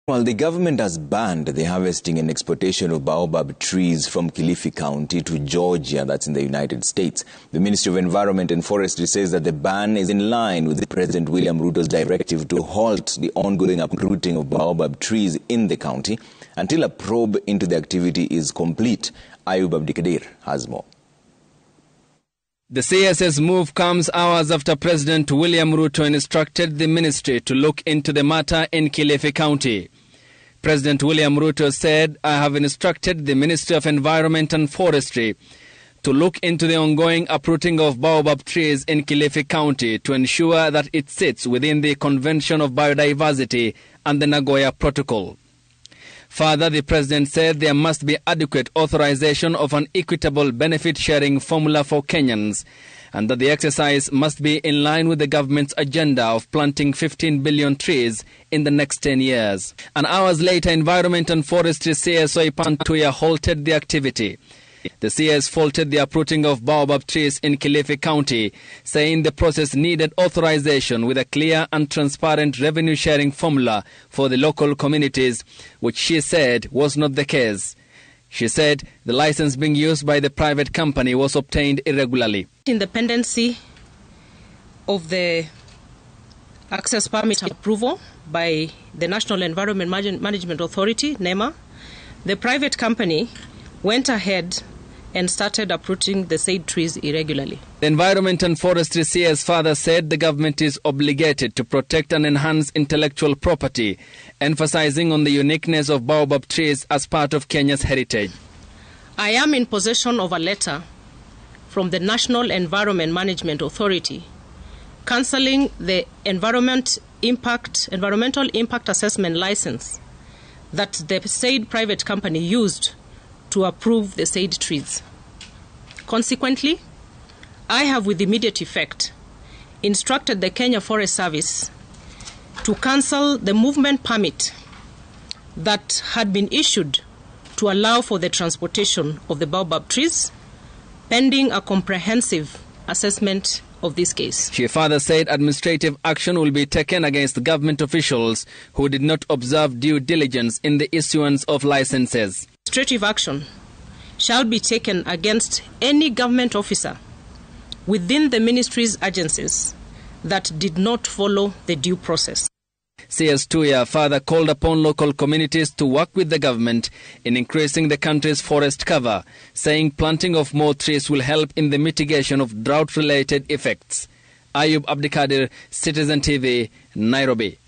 Well, the government has banned the harvesting and exportation of baobab trees from Kilifi County to Georgia, that's in the United States. The Ministry of Environment and Forestry says that the ban is in line with President William Ruto's directive to halt the ongoing uprooting of baobab trees in the county until a probe into the activity is complete. Abdikadir has more. The CS's move comes hours after President William Ruto instructed the ministry to look into the matter in Kilifi County. President William Ruto said, "I have instructed the Ministry of Environment and Forestry to look into the ongoing uprooting of baobab trees in Kilifi County to ensure that it sits within the Convention of Biodiversity and the Nagoya Protocol." Further, the President said there must be adequate authorization of an equitable benefit-sharing formula for Kenyans, and that the exercise must be in line with the government's agenda of planting 15 billion trees in the next 10 years. And hours later, Environment and Forestry CSO Pantuya halted the activity. The CS faulted the uprooting of baobab trees in Kilifi County, saying the process needed authorization with a clear and transparent revenue-sharing formula for the local communities, which she said was not the case. She said the license being used by the private company was obtained irregularly. Independency of the access permit approval by the National Environment Management Authority, NEMA, the private company went ahead and started uprooting the said trees irregularly. The Environment and Forestry CS further said the government is obligated to protect and enhance intellectual property, emphasizing on the uniqueness of baobab trees as part of Kenya's heritage. I am in possession of a letter from the National Environment Management Authority cancelling the environmental impact assessment license that the said private company used to approve the said trees. Consequently, I have with immediate effect instructed the Kenya Forest Service to cancel the movement permit that had been issued to allow for the transportation of the baobab trees, pending a comprehensive assessment of this case. She further said administrative action will be taken against government officials who did not observe due diligence in the issuance of licenses. Administrative action shall be taken against any government officer within the ministry's agencies that did not follow the due process. CS Tuya further called upon local communities to work with the government in increasing the country's forest cover, saying planting of more trees will help in the mitigation of drought-related effects. Abdikadir, Citizen TV, Nairobi.